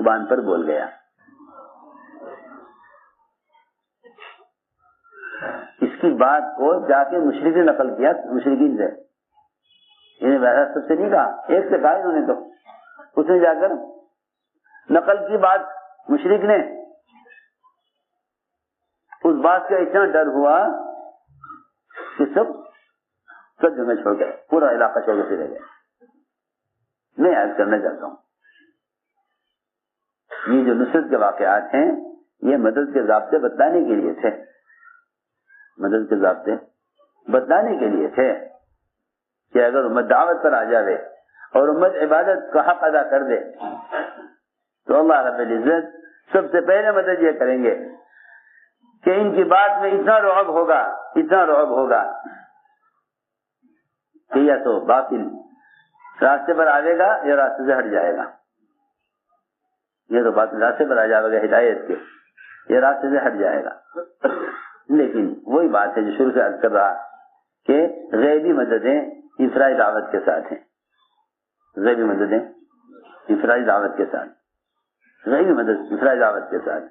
زبان پر بول گیا. اس کی بات کو جا کے مشرک نے نقل کیا مشرکین سے. انہیں سب سے نہیں کہا, ایک سے کہا انہوں نے, تو اس نے جا کر نقل کی بات مشرک نے. اس بات کا اتنا ڈر ہوا کہ سب جگہ چھوڑ گئے, پورا علاقہ چھوڑ کے رہ گئے. میں عرض کرنا چاہتا ہوں, یہ جو نصرت کے واقعات ہیں یہ مدد کے ضابطے بتلانے کے لیے تھے, مدد کے ضابطے بتلانے کے لیے تھے کہ اگر امت دعوت پر آ جاوے اور امت عبادت کا حق ادا کر دے تو اللہ رب العزت سب سے پہلے مدد یہ کریں گے کہ ان کی بات میں اتنا رعب ہوگا کہ یا تو باطل راستے پر آئے گا یا راستے سے ہٹ جائے گا, یا تو باطل راستے پر آ جائے گا ہدایت کے, یا راستے سے ہٹ جائے گا. لیکن وہی بات ہے جو شروع سے عرض کر رہا کہ غیبی مددیں انفرادی دعوت کے ساتھ ہیں, غیبی مددیں انفرادی دعوت کے ساتھ, غیبی مدد انفرادی دعوت کے ساتھ.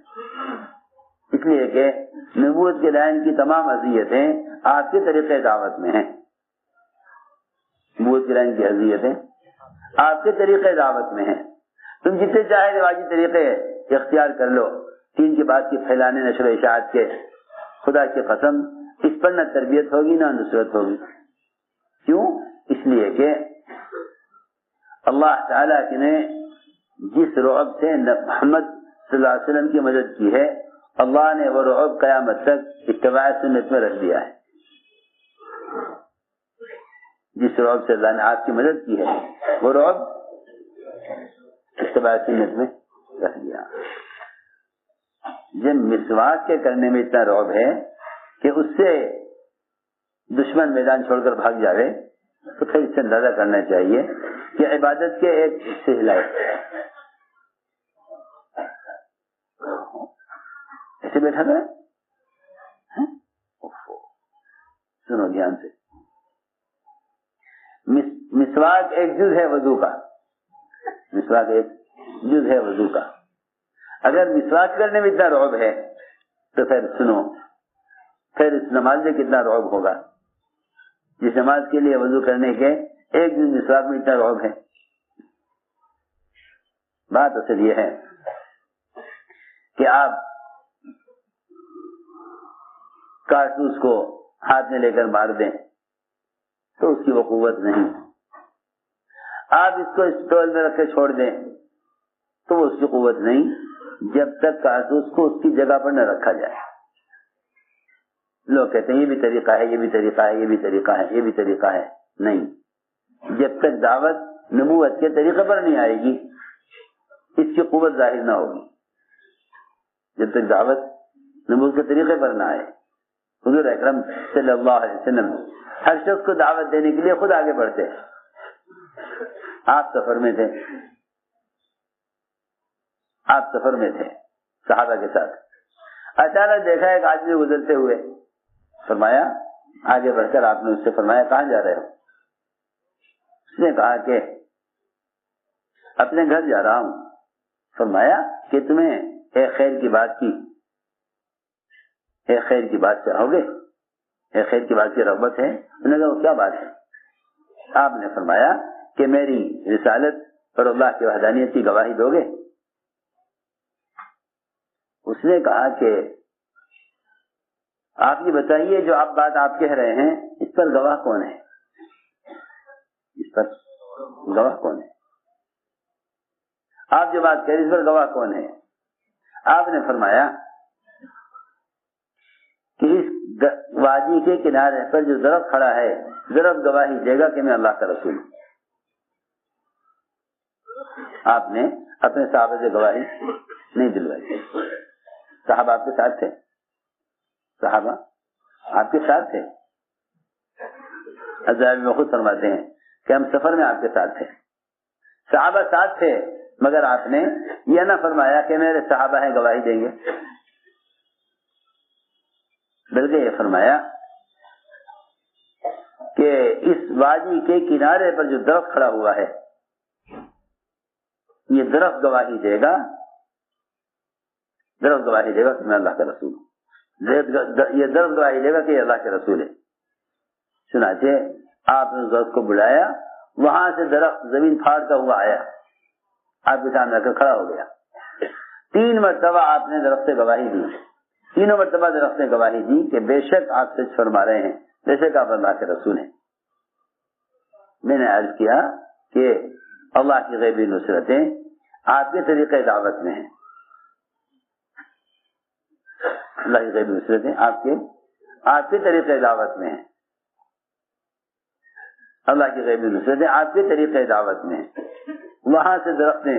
اس لیے کہ نبوت کے لائن کی تمام اذیتیں آپ کے طریقے دعوت میں ہیں, نبوت کے لائن کی اذیتیں آپ کے طریقے دعوت میں ہیں. تم جتنے چاہے رواجی طریقے اختیار کر لو, دین کی بات کی پھیلانے نشر و اشاعت کے, خدا کی قسم اس پر نہ تربیت ہوگی نہ نصرت ہوگی. کیوں؟ اس لیے کہ اللہ تعالیٰ نے جس رعب سے محمد صلی اللہ علیہ وسلم کی مدد کی ہے, اللہ نے وہ رعب قیامت تک اتباع سنت میں رکھ دیا ہے. جس رعب سے اللہ نے آپ کی مدد کی ہے وہ رعب اتباع سنت میں رکھ دیا. جب مسواک کے کرنے میں اتنا رعب ہے کہ اس سے دشمن میدان چھوڑ کر بھاگ جاوے تو پھر اس سے اندازہ کرنا چاہیے کہ عبادت کے ایک حصے ہلائے. ایسے بیٹھا کرے, سنو دھیان سے. مسواک ایک جز ہے وضو کا, مسواک ایک جز ہے وضو کا. اگر مسواک کرنے میں اتنا رعب ہے تو پھر سنو, پھر اس نماز میں کتنا رعب ہوگا, جس نماز کے لیے وضو کرنے کے ایک دن مسواک میں اتنا رعب ہے. بات اصل یہ ہے کہ آپ کارتوس کو ہاتھ میں لے کر مار دیں تو اس کی وہ قوت نہیں. آپ اس کو اسٹول میں رکھ کے چھوڑ دیں تو وہ اس کی قوت نہیں, جب تک کارتوس کو اس کی جگہ پر نہ رکھا جائے. لوگ کہتے ہیں یہ بھی طریقہ ہے, یہ بھی طریقہ ہے, یہ بھی طریقہ ہے, یہ بھی طریقہ ہے. نہیں, جب تک دعوت نبوت کے طریقے پر نہیں آئے گی اس کی قوت ظاہر نہ ہوگی. جب تک دعوت نبوت کے طریقے پر نہ آئے. حضور اکرم صلی اللہ علیہ وسلم ہر شخص کو دعوت دینے کے لیے خود آگے بڑھتے. آپ سفر میں تھے صحابہ کے ساتھ, اچانک دیکھا ایک آدمی گزرتے ہوئے, فرمایا آگے بڑھ کر آپ نے اس سے فرمایا کہاں جا رہے ہو؟ اس نے کہا کہ اپنے گھر جا رہا ہوں. فرمایا کہ تمہیں ایک خیر کی بات کی, ایک خیر کی بات چاہو گے, ایک خیر کی بات کی رغبت ہے؟ انہوں نے کہا وہ کیا بات ہے؟ آپ نے فرمایا کہ میری رسالت اور اللہ کی وحدانیت کی گواہی دو گے؟ اس نے کہا کہ آپ یہ بتائیے جو آپ بات آپ کہہ رہے ہیں اس پر گواہ کون ہے, اس پر گواہ کون ہے؟ آپ جو بات کہہ رہے اس پر گواہ کون ہے؟ آپ نے فرمایا کہ اس وادی کے کنارے پر جو درخت کھڑا ہے درخت گواہی دے گا کہ میں اللہ کا رسول ہوں. آپ نے اپنے صحابہ سے گواہی نہیں دلوائی. صحابہ آپ کے ساتھ تھے, صحابہ آپ کے ساتھ تھے. عزائم میں خود فرماتے ہیں کہ ہم سفر میں آپ کے ساتھ تھے, صحابہ ساتھ تھے, مگر آپ نے یہ نہ فرمایا کہ میرے صحابہ ہیں گواہی دیں گے, بلکہ یہ فرمایا کہ اس وادی کے کنارے پر جو درخت کھڑا ہوا ہے یہ درخت گواہی دے گا درخت گواہی دے گا کہ میں اللہ کا رسول ہوں. یہ درخت گواہی دے گا کہ یہ اللہ کے رسول ہے. چنانچہ آپ نے اس درخت کو بلایا, وہاں سے درخت زمین پھاڑتا ہوا آیا, آپ کے سامنے آ کر کھڑا ہو گیا. 3 مرتبہ آپ نے درخت سے گواہی دی. تینوں مرتبہ درخت نے گواہی دی کہ بے شک آپ سچ فرما رہے ہیں, بے شک آپ اللہ کے رسول ہیں. میں نے عرض کیا کہ اللہ کی غیبی نصرتیں آپ کے طریقہ دعوت میں ہیں. اللہ کی غیبی نصرتیں آپ کے طریقہ دعوت میں ہیں. اللہ کی غیبی نصرتیں آپ کے طریقہ دعوت میں ہیں. وہاں سے درخت نے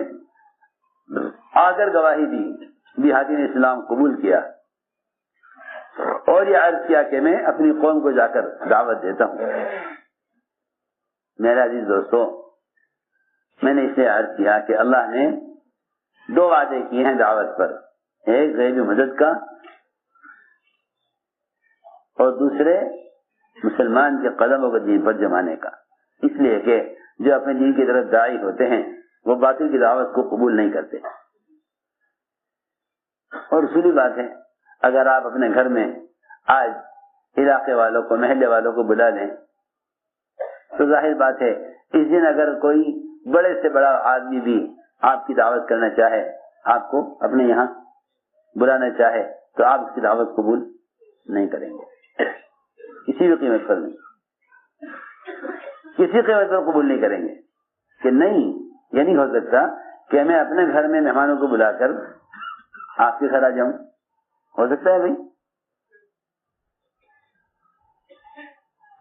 آ کر گواہی دی, دیہاتی نے اسلام قبول کیا اور یہ عرض کیا کہ میں اپنی قوم کو جا کر دعوت دیتا ہوں. میرے عزیز دوستو, میں نے اسے عرض کیا کہ اللہ نے 2 وعدے کیے ہیں دعوت پر, ایک غیبی مدد کا اور دوسرے مسلمان کے قدموں کو دین پر جمانے کا. اس لیے کہ جو اپنے دین کی طرف داعی ہوتے ہیں وہ باطل کی دعوت کو قبول نہیں کرتے. اور اصولی بات ہے, اگر آپ اپنے گھر میں آج علاقے والوں کو, محلے والوں کو بلا لیں تو ظاہر بات ہے اس دن اگر کوئی بڑے سے بڑا آدمی بھی آپ کی دعوت کرنا چاہے, آپ کو اپنے یہاں بلانا چاہے, تو آپ اس کی دعوت قبول نہیں کریں گے. کسی بھی قیمت پر نہیں, کسی قیمت پر قبول نہیں کریں گے. کہ نہیں, یہ نہیں ہو سکتا کہ میں اپنے گھر میں مہمانوں کو بلا کر آپ کے گھر آ جاؤں. ہو سکتا ہے بھائی؟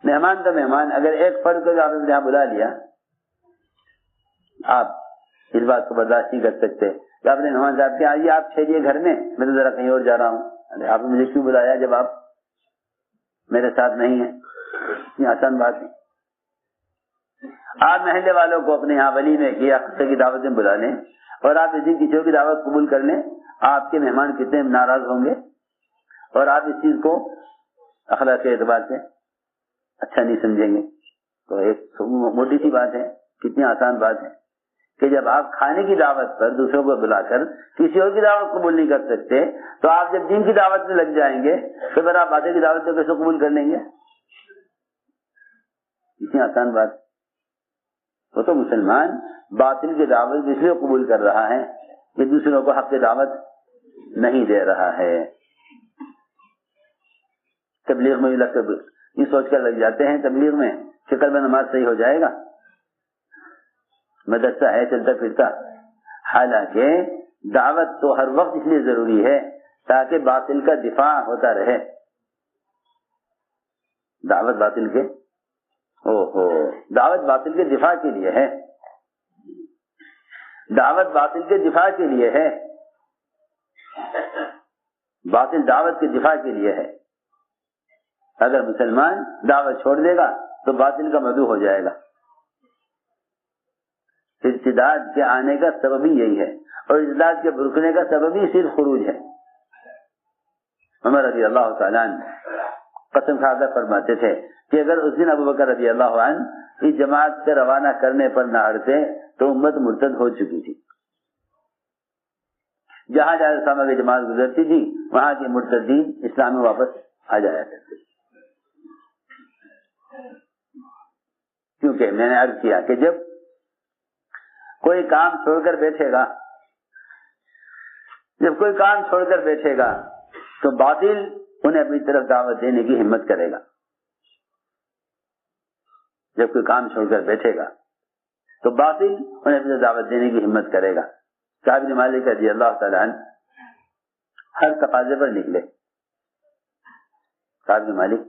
مہمان تو مہمان, اگر ایک فرد کو آپ نے یہاں بلا لیا, آپ اس بات کو برداشت نہیں کر سکتے کہ آپ نے مہمان صاحب کے آئیے آپ ٹھہریے گھر میں, میں تو ذرا کہیں اور جا رہا ہوں. آپ نے مجھے کیوں بلایا جب آپ میرے ساتھ نہیں ہیں؟ اتنی آسان بات ہے. آپ محلے والوں کو اپنے یہاں ولی میں کیا خطے کی دعوت میں بلا لیں اور آپ اس دن کسی کی دعوت قبول کر لیں, آپ کے مہمان کتنے ناراض ہوں گے اور آپ اس چیز کو اخلاق کے اعتبار سے اچھا نہیں سمجھیں گے. تو ایک موٹی سی بات ہے, کتنی آسان بات ہے کہ جب آپ کھانے کی دعوت پر دوسروں کو بلا کر کسی اور کی دعوت قبول نہیں کر سکتے, تو آپ جب دین کی دعوت میں لگ جائیں گے تو پھر آپ باطل کی دعوت میں کیسے قبول کر لیں گے؟ اتنی آسان بات. وہ تو مسلمان باطل کی دعوت اس لیے قبول کر رہا ہے کہ دوسروں کو حق کی دعوت نہیں دے رہا ہے. تبلیغ میں یہ سوچ کر لگ جاتے ہیں تبلیغ میں فکر میں نماز صحیح ہو جائے گا, مدرسہ ہے چلتا پھرتا. حالانکہ دعوت تو ہر وقت اس لیے ضروری ہے تاکہ باطل کا دفاع ہوتا رہے. دعوت باطل کے دعوت باطل کے دفاع کے لیے ہے, دعوت باطل کے دفاع کے لیے ہے, باطل دعوت کے دفاع کے لیے ہے. اگر مسلمان دعوت چھوڑ دے گا تو باطل کا مدعو ہو جائے گا. ارتداد کے آنے کا سبب ہی یہی ہے, اور ارتداد کے رکنے کا سبب ہی صرف خروج ہے. عمر رضی اللہ تعالیٰ عنہ قسم کھا کر فرماتے تھے کہ اگر اس دن ابوبکر رضی اللہ عنہ اس جماعت کے روانہ کرنے پر نہ اڑتے تو امت مرتد ہو چکی تھی. جہاں جہاں اسامہ کی جماعت گزرتی تھی وہاں کے مرتدین اسلام میں واپس آ جایا کرتے. کیونکہ میں نے عرض کیا کہ جب کوئی کام چھوڑ کر بیٹھے گا, جب کوئی کام چھوڑ کر بیٹھے گا تو باطل انہیں اپنی طرف دعوت دینے کی ہمت کرے گا. جب کوئی کام چھوڑ کر بیٹھے گا تو باطل انہیں اپنی طرف دعوت دینے کی ہمت کرے گا. کعب بن مالک رضی اللہ تعالیٰ عنہ ہر تقاضے پر نکلے, کعب بن مالک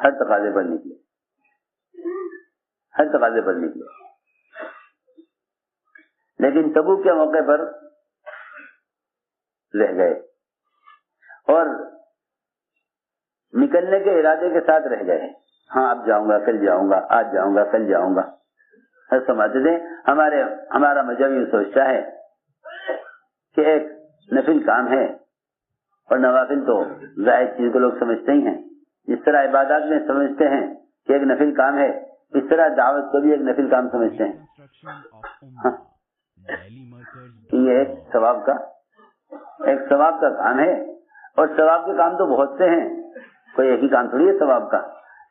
ہر تقاضے پر نکلے, ہر تقاضے پر نکلے. لیکن تبوک کے موقع پر رہ گئے اور نکلنے کے ارادے کے ساتھ رہ گئے. ہاں اب جاؤں گا, کل جاؤں گا, آج جاؤں گا, کل جاؤں گا. سمجھتے تھے ہمارا مذہب یہ سوچتا ہے کہ ایک نفل کام ہے اور نوافل تو ظاہر چیز کو لوگ سمجھتے ہی ہیں. جس طرح عبادات میں سمجھتے ہیں کہ ایک نفل کام ہے, اس طرح دعوت کو بھی ایک نفل کام سمجھتے ہیں. یہ ایک ثواب کا ایک ثواب کا کام ہے، اور ثواب کے کام تو بہت سے ہیں، کوئی ایک ہی کام تھوڑی ہے ثواب کا،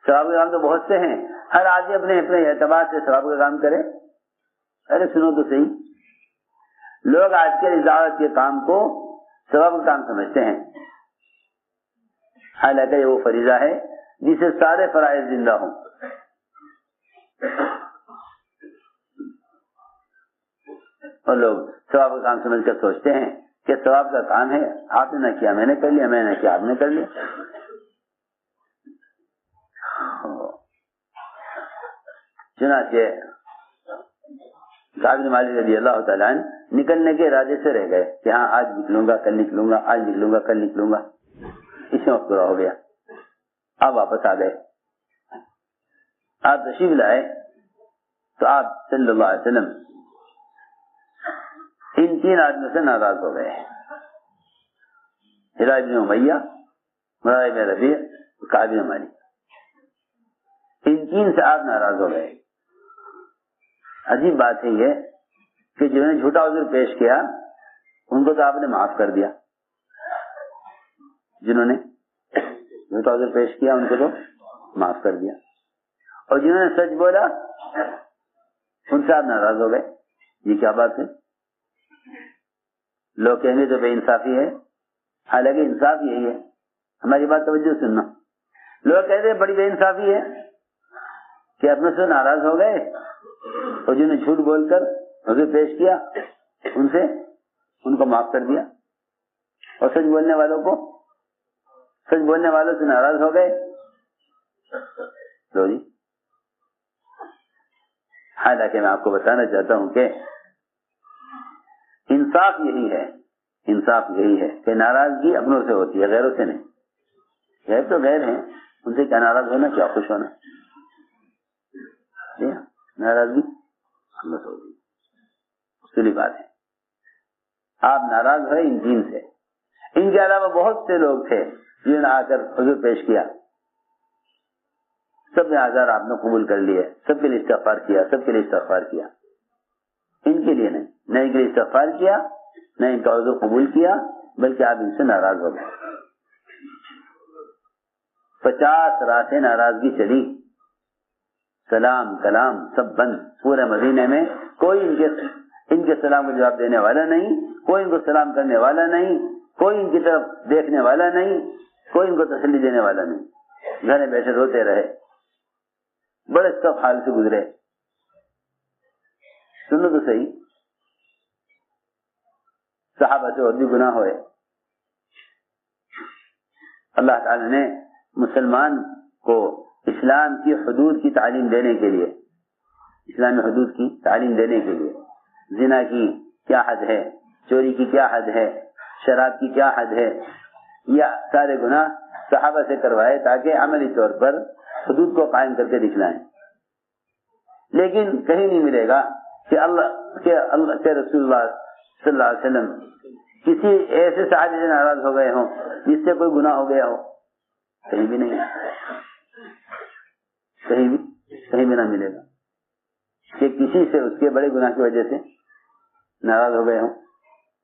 ثواب کے کام تو بہت سے ہیں، ہر آدمی اپنے اپنے اعتبار سے ثواب کا کام کرے۔ ارے سنو تو صحیح، لوگ آج کے رضاوت کے کام کو ثواب کا کام سمجھتے ہیں، حالانکہ یہ وہ فریضہ ہے جس سے سارے فرائض زندہ ہوں۔ اور لوگ ثواب کا کام سمجھ کر سوچتے ہیں کہ ثواب کا کام ہے، آپ نے نہ کیا میں نے کر لیا، میں نے کیا آپ نے کر لیا۔ چنانچہ کعب بن مالک رضی اللہ تعالیٰ عنہ نکلنے کے ارادے سے رہ گئے کہ ہاں آج نکلوں گا کل نکلوں گا، آج نکلوں گا کل نکلوں گا، اس میں وقت پورا ہو گیا۔ آپ واپس آ گئے، آپ تشریف لائے تو آپ صلی اللہ علیہ وسلم ان تین آدمیوں سے ناراض ہو گئے، ہلال بن امیہ، مرارہ بن ربیع، کعب بن مالک، ان تین سے آپ ناراض ہو گئے۔ عجیب بات ہے یہ کہ جنہوں نے جھوٹا عذر پیش کیا ان کو تو آپ نے معاف کر دیا، جنہوں نے جھوٹا عذر پیش کیا ان کو تو معاف کر دیا، اور جنہوں نے سچ بولا ان سے آپ ناراض ہو گئے۔ یہ کیا بات ہے؟ لوگ کہیں گے تو بے انصافی ہے، حالانکہ انصاف یہی ہے۔ ہماری بات توجہ سننا، لوگ کہتے ہیں بڑی بے انصافی ہے کہ اپنے سے ناراض ہو گئے اور جنہوں نے جھوٹ بول کر عذر پیش کیا ان کو معاف کر دیا، اور سچ بولنے والوں سے ناراض ہو گئے۔ لو جی، حالانکہ میں آپ کو بتانا چاہتا ہوں کہ انصاف یہی ہے کہ ناراضگی اپنوں سے ہوتی ہے، غیروں سے نہیں۔ غیر تو غیر ہیں، ان سے کیا ناراض ہونا، کیا خوش ہونا، ناراضگی اپنوں سے ہوتی ہے، اصولی بات ہے۔ آپ ناراض ہوئے ان تین سے، ان کے علاوہ بہت سے لوگ تھے جنہوں نے آ کر عذر پیش کیا، سب نے آزار آپ نے قبول کر لیے، سب کے لیے استغفار کیا، ان کے لیے نہیں، نہ ان کے لیے استغفار کیا، نہ ان کا عذر قبول کیا، بلکہ آپ ان سے ناراض ہو گئے۔ 50 راتیں ناراضگی چلی، سلام کلام سب بند، پورے مدینے میں کوئی ان کے سلام کو جواب دینے والا نہیں، کوئی ان کو سلام کرنے والا نہیں، کوئی ان کی طرف دیکھنے والا نہیں، کوئی ان کو تسلی دینے والا نہیں، گھر میں بیٹھے روتے رہے، بڑے سخت حال سے گزرے۔ سنو تو صحیح، صحابہ سے اور بھی گناہ ہوئے۔ اللہ تعالی نے مسلمان کو اسلام کی حدود کی تعلیم دینے کے لیے، اسلامی حدود کی تعلیم دینے کے لیے، زنا کی کیا حد ہے، چوری کی کیا حد ہے، شراب کی کیا حد ہے، یہ سارے گناہ صحابہ سے کروائے تاکہ عملی طور پر حدود کو قائم کر کے دکھلائیں۔ لیکن کہیں نہیں ملے گا کہ اللہ کے رسول اللہ صلی اللہ علیہ وسلم کسی ایسے صحابی سے ناراض ہو گئے ہوں جس سے کوئی گناہ ہو گیا ہو، کہیں بھی نہیں، کہیں بھی نہ ملے گا کہ کسی سے اس کے بڑے گناہ کی وجہ سے ناراض ہو گئے ہوں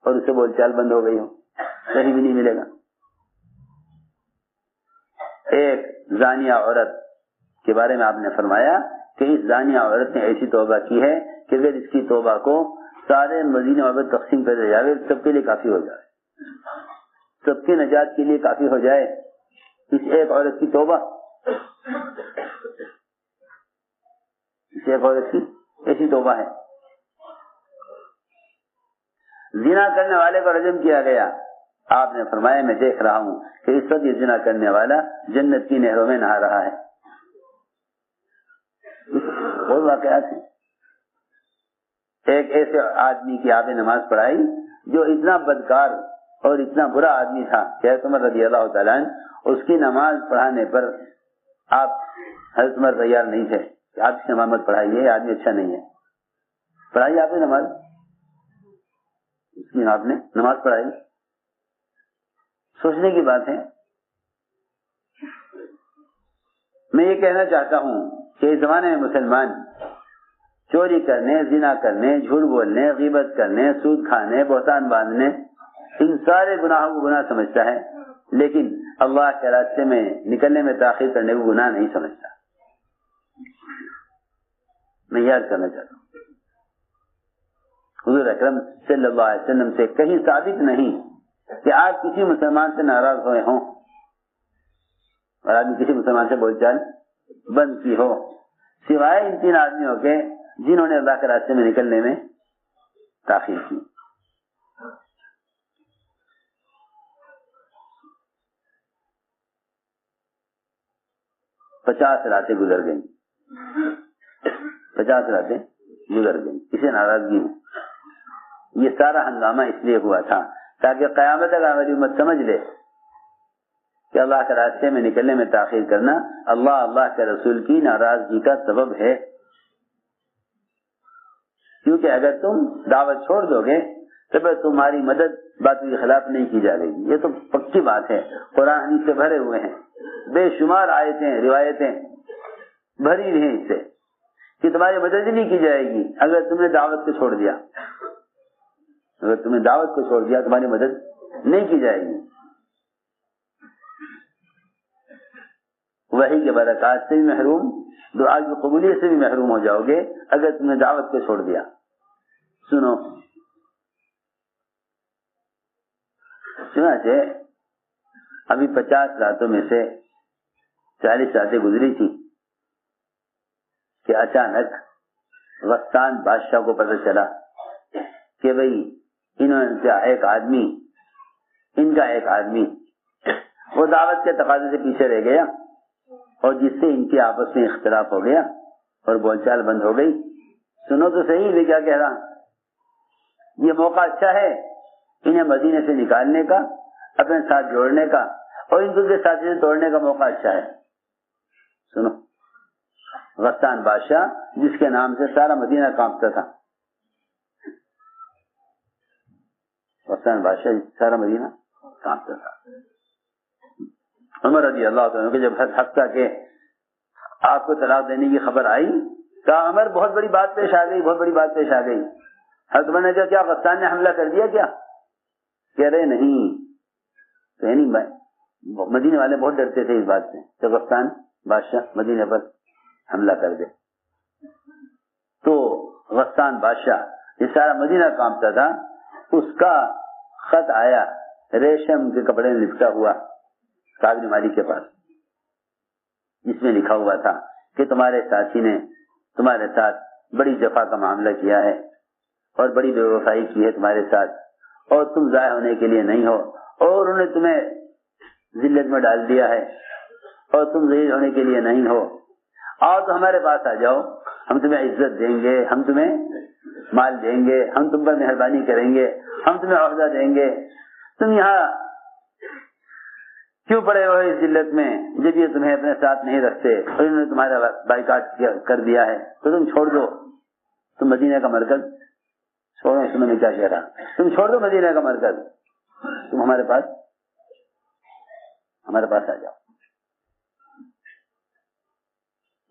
اور اس سے بول چال بند ہو گئی ہو، کہیں بھی نہیں ملے گا۔ ایک زانیہ عورت کے بارے میں آپ نے فرمایا کہ اس زانیہ عورت نے ایسی توبہ کی ہے کہ اگر اس کی توبہ کو سارے مدینے والے تقسیم کر دیا جائے سب کے لیے کافی ہو جائے، سب کی نجات کے لیے کافی ہو جائے اس ایک عورت کی توبہ، اس ایک عورت کی ایسی توبہ ہے۔ زنا کرنے والے کو رجم کیا گیا، آپ نے فرمایا میں دیکھ رہا ہوں کہ اس وقت یہ زنا کرنے والا جنت کی نہروں میں نہا رہا ہے۔ اور واقعات ہیں، ایک ایسے آدمی کی آپ نے نماز پڑھائی جو اتنا بدکار اور اتنا برا آدمی تھا کہ حضرت عمر رضی اللہ تعالیٰ عنہ اس کی نماز پڑھانے پر آپ حضرت عمر تیار نہیں تھے کہ آپ کی نماز مت پڑھائیے، یہ آدمی اچھا نہیں ہے، پڑھائیے آپ نے نماز، اس کی آپ نے نماز پڑھائی۔ سوچنے کی بات ہے۔ میں یہ کہنا چاہتا ہوں کہ اس زمانے میں مسلمان چوری کرنے، زنا کرنے، جھوٹ بولنے، غیبت کرنے، سود کھانے، بہتان باندھنے ان سارے گناہوں کو گناہ سمجھتا ہے، لیکن اللہ کے راستے میں نکلنے میں تاخیر کرنے کو گناہ نہیں سمجھتا. میں یاد کرنا چاہتا ہوں، حضور اکرم صلی اللہ علیہ وسلم سے کہیں ثابت نہیں کہ آپ کسی مسلمان سے ناراض ہوئے ہوں اور آدمی کسی مسلمان سے بول چال بند کی ہو، سوائے ان 3 آدمیوں کے جنہوں نے اللہ کے راستے میں نکلنے میں تاخیر کی. پچاس راتیں گزر گئیں، 50 راتیں گزر گئیں، اسے ناراضگی ہو. یہ سارا ہنگامہ اس لیے ہوا تھا تاکہ قیامت تک ہماری امت سمجھ لے کہ اللہ کے راستے میں نکلنے میں تاخیر کرنا اللہ کے رسول کی ناراضگی کا سبب ہے. کیونکہ اگر تم دعوت چھوڑ دو گے تو پھر تمہاری مدد باتوں کے خلاف نہیں کی جائے گی. یہ تو پکی بات ہے، قرآن حدیث سے بھرے ہوئے ہیں، بے شمار آیتیں روایتیں بھری ہیں اس سے کہ تمہاری مدد نہیں کی جائے گی اگر تم نے دعوت کو چھوڑ دیا. اگر تم نے دعوت کو چھوڑ دیا تمہاری مدد نہیں کی جائے گی. وحی کے برکات سے بھی محروم، دعا کی قبولیت سے بھی محروم ہو جاؤ گے اگر تم نے دعوت کو چھوڑ دیا. سنو، چنانچہ ابھی 50 راتوں میں سے 40 راتیں گزری تھی کہ اچانک غسان بادشاہ کو پتہ چلا کہ بھئی ان کا ایک آدمی وہ دعوت کے تقاضے سے پیچھے رہ گیا اور جس سے ان کے آپس میں اختلاف ہو گیا اور بول چال بند ہو گئی. سنو تو صحیح میں کیا کہہ رہا ہوں. یہ موقع اچھا ہے انہیں مدینے سے نکالنے کا، اپنے ساتھ جوڑنے کا، اور ان کے ساتھی سے توڑنے کا موقع اچھا ہے. سنو، غسان بادشاہ جس کے نام سے سارا مدینہ کانپتا تھا، غسان بادشاہ سارا مدینہ کانپتا تھا. عمر رضی اللہ عنہ کہ جب حتیٰ کہ آپ کو طلاق دینے کی خبر آئی کہا عمر بہت بڑی بات پیش آ گئی. حضرت عمر نے کہا کیا غسان نے حملہ کر دیا کیا؟ کہہ رہے نہیں، مدینے والے بہت ڈرتے تھے اس بات سے کہ غسان بادشاہ مدینے پر حملہ کر دے. تو غسان بادشاہ یہ سارا مدینہ کانپتا تھا، اس کا خط آیا ریشم کے کپڑے میں لپٹا ہوا کعب بن مالک کے پاس، جس میں لکھا ہوا تھا کہ تمہارے ساتھی نے تمہارے ساتھ بڑی جفا کا معاملہ کیا ہے اور بڑی بے وفائی کی ہے تمہارے ساتھ، اور تم ضائع ہونے کے لیے نہیں ہو، اور انہوں نے تمہیں ذلت میں ڈال دیا ہے اور تم ذلیل ہونے کے لیے نہیں ہو. آؤ تو ہمارے پاس آ جاؤ، ہم تمہیں عزت دیں گے، ہم تمہیں مال دیں گے، ہم تم پر مہربانی کریں گے، ہم تمہیں عہدہ دیں گے. تم یہاں کیوں پڑے ہو اس ذلت میں جب یہ تمہیں اپنے ساتھ نہیں رکھتے اور انہوں نے تمہارا بائیکاٹ کر دیا ہے تو تم چھوڑ دو. تم مدینہ کا مرکز چھوڑو. سنو میں کیا کہہ رہا، تم چھوڑ دو مدینہ کا مرکز، تم ہمارے پاس آ جاؤ.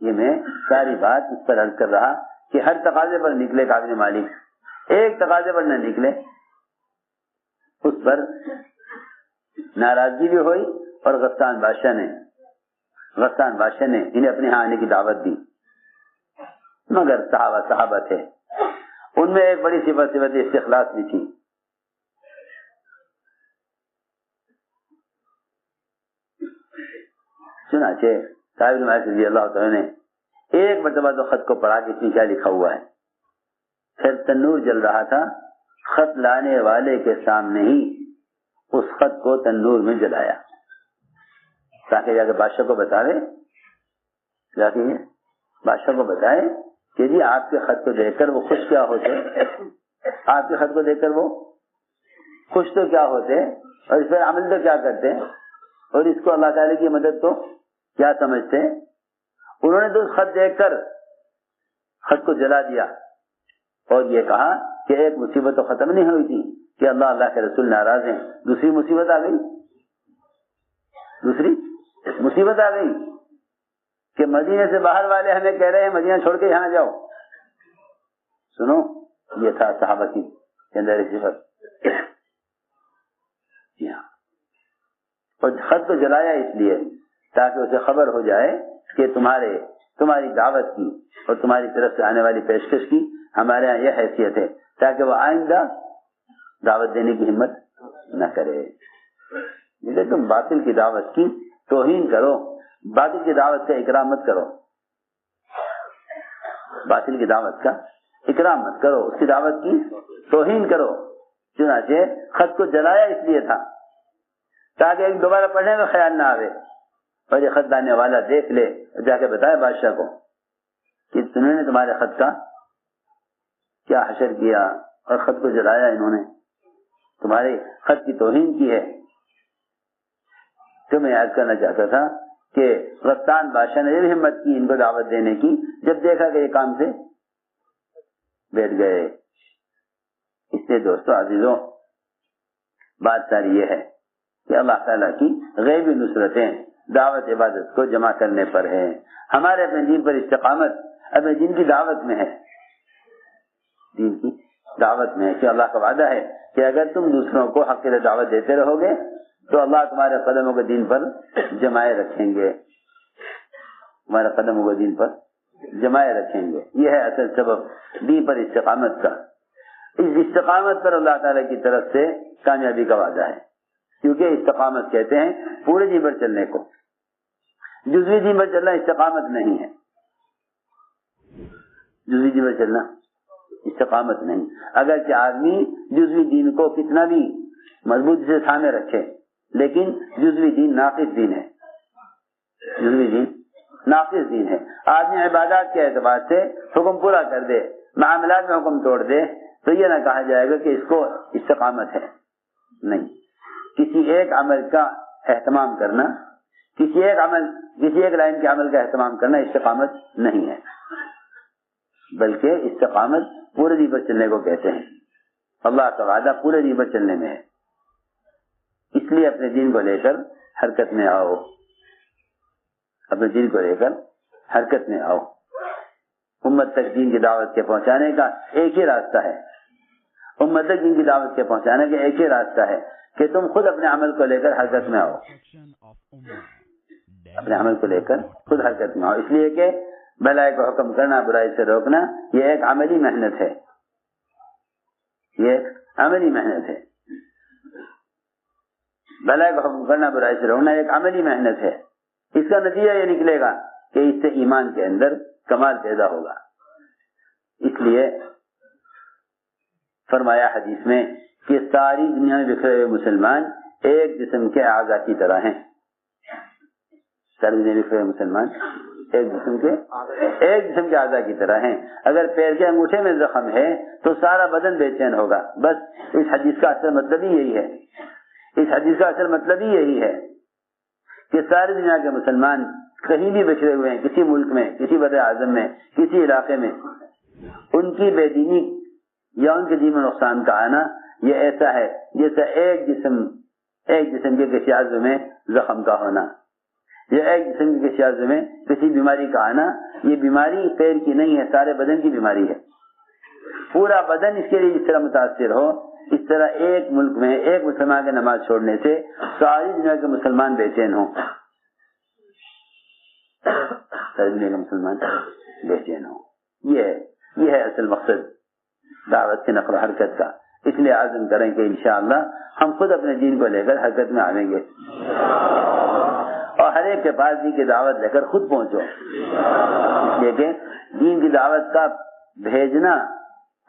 یہ میں ساری بات اس پر عرض کر رہا کہ ہر تقاضے پر نکلے کعب بن مالک، ایک تقاضے پر نہ نکلے، اس پر ناراضگی بھی ہوئی اور غسان بادشاہ نے انہیں اپنے ہاں آنے کی دعوت دی. مگر صحابہ تھے، ان میں ایک بڑی صفت استخلاص بھی تھی. چنانچہ کعب بن مالک رضی اللہ تعالی نے ایک مرتبہ تو خط کو پڑھا کہ اس میں کیا لکھا ہوا ہے. پھر تنور جل رہا تھا، خط لانے والے کے سامنے ہی اس خط کو تنور میں جلایا تاکہ جا کے بادشاہ کو بتائے کہ جی آپ کے خط کو دیکھ کر وہ خوش کیا ہوتے، آپ کے خط کو دیکھ کر وہ خوش تو کیا ہوتے اور اس پر عمل تو کیا کرتے، اور اس کو اللہ تعالی کی مدد تو کیا سمجھتے. انہوں نے تو خط دیکھ کر خط کو جلا دیا اور یہ کہا کہ ایک مصیبت تو ختم نہیں ہوئی تھی کہ اللہ کے رسول ناراض ہیں، دوسری مصیبت آ گئی کہ مدینے سے باہر والے ہمیں کہہ رہے ہیں مدینہ چھوڑ کے یہاں جاؤ. سنو، یہ تھا صحابہ کی اندر صفت. اور خط کو جلایا اس لیے تاکہ اسے خبر ہو جائے کہ تمہاری دعوت کی اور تمہاری طرف سے آنے والی پیشکش کی ہمارے ہاں یہ حیثیت ہے، تاکہ وہ آئندہ دعوت دینے کی ہمت نہ کرے۔ جیسے تم باطل کی دعوت کی توہین کرو، باطل کی دعوت کا اکرام مت کرو، باطل کی دعوت کا اکرام مت کرو، اس کی دعوت کی توہین کرو۔ چنانچہ خط کو جلایا اس لیے تھا تاکہ ایک دوبارہ پڑھنے میں خیال نہ آئے اور یہ خط لانے والا دیکھ لے، جا کے بتائے بادشاہ کو کہ انہوں نے تمہارے خط کا کیا حشر کیا اور خط کو جلایا، انہوں نے تمہارے خط کی توہین کی ہے۔ تو میں یاد کرنا چاہتا تھا کہ غسان بادشاہ نے یہ بھی ہمت کی ان کو دعوت دینے کی جب دیکھا کہ یہ کام سے بیٹھ گئے۔ اس لیے دوستو عزیزوں، بات ساری یہ ہے کہ اللہ تعالیٰ کی غیبی نصرتیں دعوت عبادت کو جمع کرنے پر ہے۔ ہمارے اپنے دین پر استقامت اپنے دین کی دعوت میں ہے، دین کی دعوت میں ہے کہ اللہ کا وعدہ ہے کہ اگر تم دوسروں کو حق کی دعوت دیتے رہو گے تو اللہ تمہارے قدموں کو دین پر جمائے رکھیں گے، تمہارے قدموں کو دین پر جمائے رکھیں گے۔ یہ ہے اصل سبب دین پر استقامت کا۔ اس استقامت پر اللہ تعالیٰ کی طرف سے کامیابی کا وعدہ ہے، کیونکہ استقامت کہتے ہیں پورے دین پر چلنے کو، جزوی دین پر چلنا استقامت نہیں ہے، جزوی دین پر چلنا استقامت نہیں۔ اگرچہ آدمی جزوی دین کو کتنا بھی مضبوطی سے تھامے رکھے لیکن جزوی دین ناقص دین ہے، جزوی دین ناقص دین ہے۔ آدمی عبادات کے اعتبار سے حکم پورا کر دے، معاملات میں حکم توڑ دے تو یہ نہ کہا جائے گا کہ اس کو استقامت ہے، نہیں۔ کسی ایک عمل کا اہتمام کرنا، کسی ایک لائن کے عمل کا اہتمام کرنا استقامت نہیں ہے، بلکہ استقامت پورے دین پر چلنے کو کہتے ہیں۔ اللہ کا وعدہ پورے دین پر چلنے میں ہے، اس لیے اپنے دین کو لے کر حرکت میں آؤ، اپنے دین کو لے کر حرکت میں آؤ۔ امت تک دین کی دعوت کے پہنچانے کا ایک ہی راستہ ہے، امت تک دین کی دعوت کے پہنچانے کا ایک ہی راستہ ہے کہ تم خود اپنے عمل کو لے کر حرکت میں آؤ، اپنے عمل کو لے کر خود حرکت میں آؤ۔ اس لیے کہ بھلائی کو حکم کرنا، برائی سے روکنا، یہ ایک عملی محنت ہے، یہ ایک عملی محنت ہے۔ بھلائی کو حکم کرنا، برائی سے روکنا ایک عملی محنت ہے۔ اس کا نتیجہ یہ نکلے گا کہ اس سے ایمان کے اندر کمال پیدا ہوگا۔ اس لیے فرمایا حدیث میں کہ ساری دنیا میں بکھرے ہوئے مسلمان ایک جسم کے اعضاء کی طرح ہیں، ساری دنیا میں بکھرے ہوئے مسلمان ایک جسم کے اعضاء کی طرح ہیں۔ اگر پیر کے انگوٹھے میں زخم ہے تو سارا بدن بے چین ہوگا۔ بس اس حدیث کا اصل مطلب ہی یہی ہے، اس حدیث کا اصل مطلب ہی یہی ہے کہ ساری دنیا کے مسلمان کہیں بھی بچھڑے ہوئے ہیں، کسی ملک میں، کسی بر اعظم میں، کسی علاقے میں، ان کی بے دینی یا ان کے دین و نقصان کا آنا یہ ایسا ہے جیسا ایک جسم کے کسی عضو میں زخم کا ہونا، یہ ایک جسم کے کسی عضو میں کسی بیماری کا آنا۔ یہ بیماری پیر کی نہیں ہے، سارے بدن کی بیماری ہے۔ پورا بدن اس کے لیے جس طرح متاثر ہو، اس طرح ایک ملک میں ایک مسلمان کے نماز چھوڑنے سے ساری دنیا کے مسلمان بے چین ہوں، ساری دنیا کے مسلمان بے چین ہوں۔ یہ ہے اصل مقصد دعوت کی نقل و حرکت کا۔ اس لیے عزم کریں کہ انشاءاللہ ہم خود اپنے دین کو لے کر حرکت میں آئیں گے اور ہر ایک کے پاس دین کی دعوت لے کر خود پہنچو، اس لیے کہ دین کی دعوت کا بھیجنا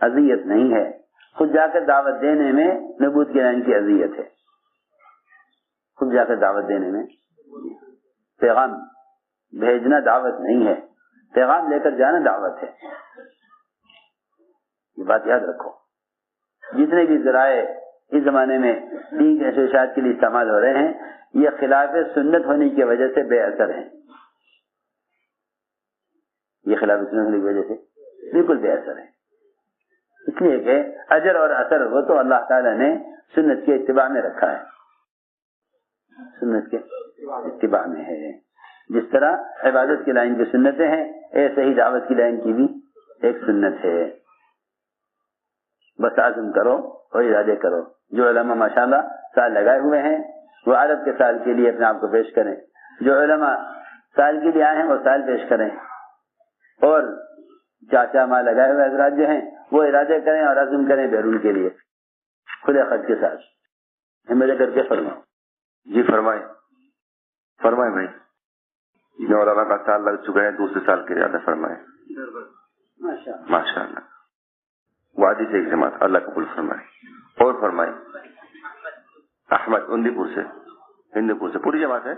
اذیت نہیں ہے، خود جا کر دعوت دینے میں نبوت کے لائن کی اذیت ہے۔ خود جا کر دعوت دینے میں، پیغام بھیجنا دعوت نہیں ہے، پیغام لے کر جانا دعوت ہے۔ یہ بات یاد رکھو۔ جتنے بھی ذرائع اس زمانے میں دین کے اشاعت کے لیے استعمال ہو رہے ہیں یہ خلاف سنت ہونے کی وجہ سے بے اثر ہیں، یہ خلاف سنت ہونے کی وجہ سے بالکل بے اثر ہے، اس لیے کہ اجر اور اثر وہ تو اللہ تعالیٰ نے سنت کے اتباع میں رکھا ہے، سنت کے اتباع میں ہے۔ جس طرح عبادت کی لائن کی سنتیں ہیں ایسے ہی دعوت کی لائن کی بھی ایک سنت ہے۔ بس عزم کرو اور ارادے کرو۔ جو علماء ماشاءاللہ سال لگائے ہوئے ہیں وہ عرب کے سال کے لیے اپنے آپ کو پیش کریں. جو علماء سال کے لیے آئے ہیں وہ سال پیش کریں, اور چاچا ماں لگائے ہوئے حضرات جو ہیں وہ ارادے کریں اور عزم کریں بیرون کے لیے کھلے خط کے ساتھ. ہمت کر کے فرماؤ. جی فرمائیں بھائی. جن علماء کا سال لگ چکے ہیں دوسرے سال کے ارادہ فرمائیں. ماشاء اللہ. وادی سے ایک جماعت, اللہ قبول فرمائے. اور فرمائیں. احمد اندی پور سے, پوری جماعت ہے.